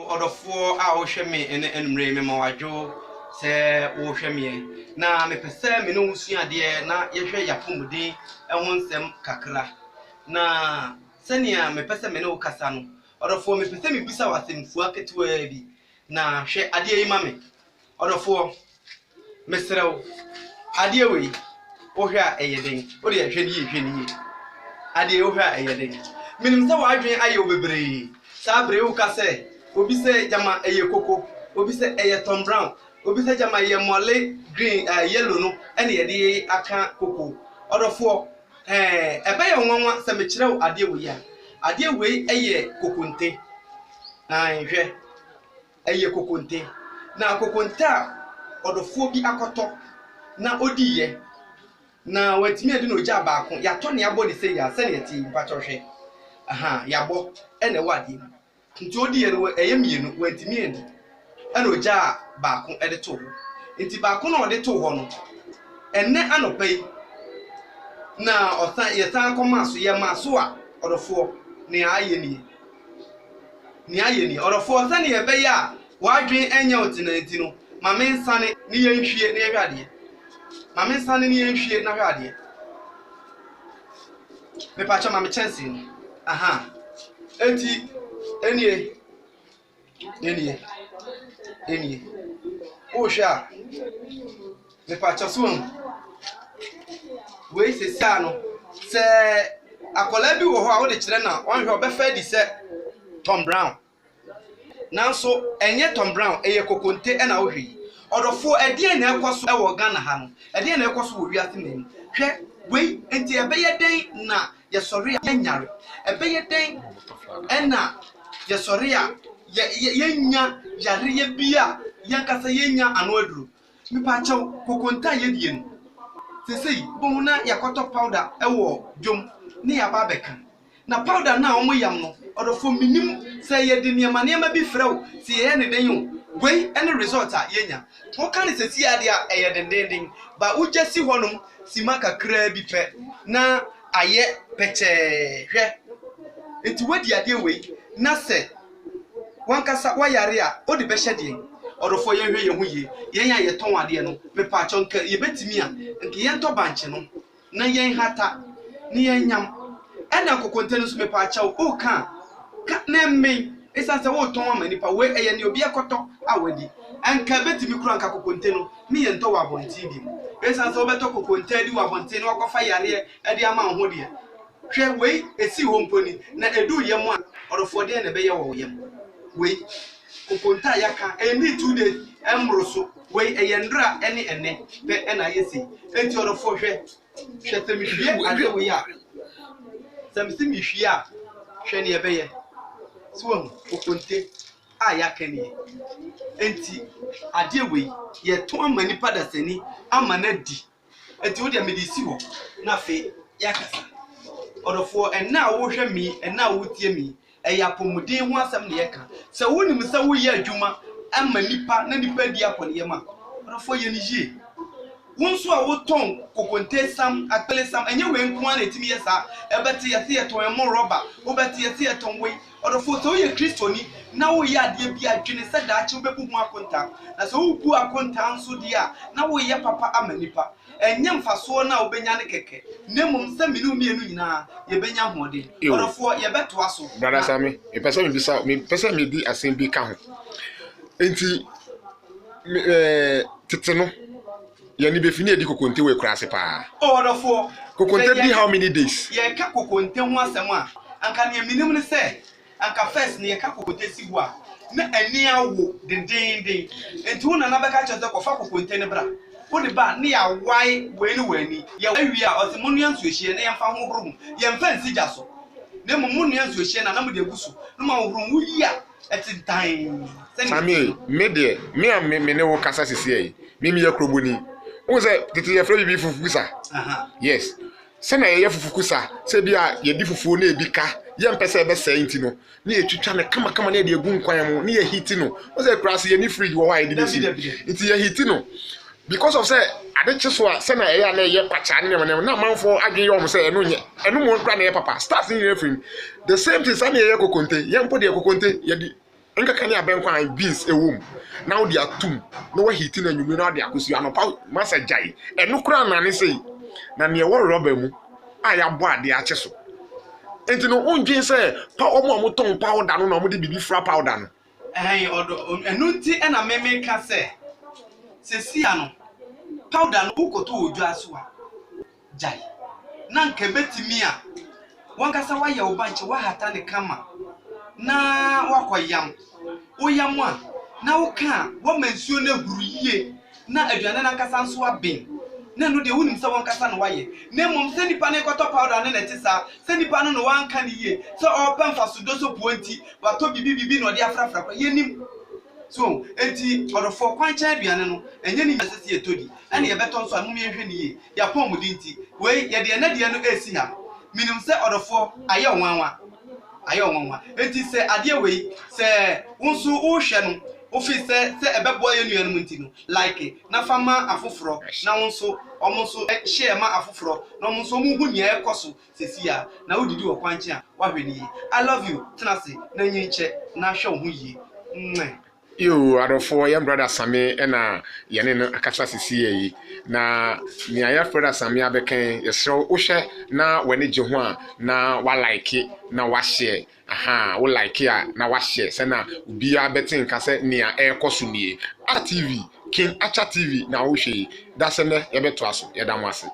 Odofo a wo hwe me ene enumre me ma wadwo se wo hwe me na me pese me no usuade na ye hwe yapomuden ehun nsem kakra na senia me pese me no kasa no odofo me pese me bisa wasemfu aketewa bi na hwe ade yi ma me odofo me serew ade we wo hwe a eyeden wo de hwe ni ade wo hwe a eyeden minim se wadwen aye obebre sa bre wo kase obi se jama eye koko obi se eye Tom Brown obi se jama ye mole green yellow no ene ye de aka koko odofo ebe ye nwanwa se me kirew ade we ya ade we eye kokonte hwe eye kokonte na kokonte a odofo bi akoto na odiye na watimi ade no ja ba ko ya to ne abo de se ya se ne ti mpacho hwe yabo ene wade nti odi ye no eyemienu wantimi eni ana oja baako ede to ho nti baako na ode to ho no enne anopai na osan ye san komaso ye maso a odofo ne aye ni odofo san ye be ya wadwen enya otina nti no mame nsane ne ye nhwie ne ye hwade mame nsane ne ye nhwie na hwade me pa cha mame chance ni enti enie osha me pa cha suon we se sa no se akola bi wo ho a wo de kire na won hwe obefa di se Tom Brown nanso enye Tom Brown eye kokonte e na wo hwe odofo ede na ekoso e wo Ghana ha no ede na ekoso wo wiase nem hwe we enti ebe ye den na ye sori ya nyare ebe ye den ena ye sori ya ye nya yare ye bia yankasa ye nya ano aduru mi pa chaw kokonta ye die no sesei bomuna yakoto powder ewo dwom ne ya ba beka na powder na omo yam no odofo minim se ye de niema bi frew se ye ne den yo we any result a ye nya wo kan sesi ade a eye dendenden ba ujesi honum simaka kra bi pe na aye peche hwe enti wadi ade we na se wankasa wayare a odi be hyede odofo ye hwe ye hu ye yenya ye ton ade no me pa chonka ye betimi a nke ye nto banche no na yen hata ni yen nyam ena kokonte no so me pa chaw o ka na me esanse wo ton amani pa we eye ne obi akoto awadi anka betimi kura nka kokonte no me ye nto wa bonti bi esanse wo beto kokonte di wa bonti no akofa yare e di ama ho de hwe we esi ho mponi na edu ye mu a odofo de na be ye wo yem we kokonta yaka eni 2 days emroso we eyendra ene pe ena yesi enti odofo hwe semihwie ade we ya semihwie a hwe ne ebe ye so kokonte a yaka ne enti ade we ye to amani pada sani amana di enti wo de medisi ho na fe yakasa odofo ena wo hwe mi ena wo tie mi eya pomuden ho asem ne yeka se wonim se wo ye adwuma ama nipa na nipa di akone yema odofo ye ni je wonso a wo ton kokonte sam akpele sam enye we nko na etimi yesa ebete yese yeton emo roba obete yese yeton we odofo so ye kristoni na wo ye ade bi adwene se da achi obebu ho akonta na so wo bu akonta nso dia na wo ye papa ama nipa enye mfaso na obenya ne keke nemum se minu mienu nyina ye benya hode odofo ye beto aso brother Sami e pesa me bisa me pesa me di asem bi ka ho enti titeno ye ni be fini e di kokonte we kurase pa odofo kokonte di how many days ye ka kokonte ho asem a anka ne minim ne se anka first ne ye ka kokonte si ho a na ani awo dendenden enti wona na beka che se kofa kokonte ne bra wodi ba ne ya wai wani ya awi a osimonu yansu ehie na yemfa ho brum yemfa nsija so ne mumunu yansu ehie na mu de gusu no ma brum wuyi a etintan Sami me de me ne wo kasa sisi yi me ye kroboni wo se tete ye fra bibi fufukusa yes se na ye fufukusa se bia ye di fufu na ebi ka ye mpese ebe se enti no ne ye twitwa ne kama na ye de egu nkwan mu ne ye hiti no wo se krase ye ni fridge wo wa ye di besi enti ye hiti no because of say adeche so a say na eya na ye pacha ne na manfo adwe yom say enu mo nkra na ye papa start in everything the same thing say na ye kokonte ye mpo de kokonte ye di enka kan ya ben kwan beans ewom na wo de atum na wo hiti na nyumi na wo de akosu anopa masa jai eno kura na ne sei na ne wo rubber mu a ya bo ade ache so enti no undwen se pa omo ton powder no na omo de bibi fra powder no odo enu nti na meme ka se sesia no powder no ukoto oju aso a jai na nka betimi a wankasa waye obanche wa hata ne kama na wakoyam oyam a na woka wo mansuo na huru yie na aduane na nkasa nso abin na no de wonim se wankasa no waye na mom se nipa na ekoto powder ne netisa se nipa no wanka ne yie se open fasudo so puanti wato bibi no de afrafra kwa yenim so enti odofo kwancha aduane no enye ni asese etodi ene ye beto nso amum yehwe ne yie ya pom mudi nti we ye de na de no esi ha minim se odofo aye onwanwa enti se ade we se wonso wo hwe no office se ebebo ye nuanu munti no like na fama afoforo na wonso omonso share ma afoforo na omonso mu hu nia ekoso sesia na wodidi wo kwanche a wahwe ni yi I love you tenase na nyinche na hwe wo hu yi yo adofo yam brother Sami ena yene no akasa sisi yi na ni aya brother Sami abeken yesro wo hwe na wani je ho a na wa like na wa share wo like ya na wa share se na obi abetin ka se ni a ekoso nie TV King Acha TV na wo hwe da se ne ye beto aso ye da mo ase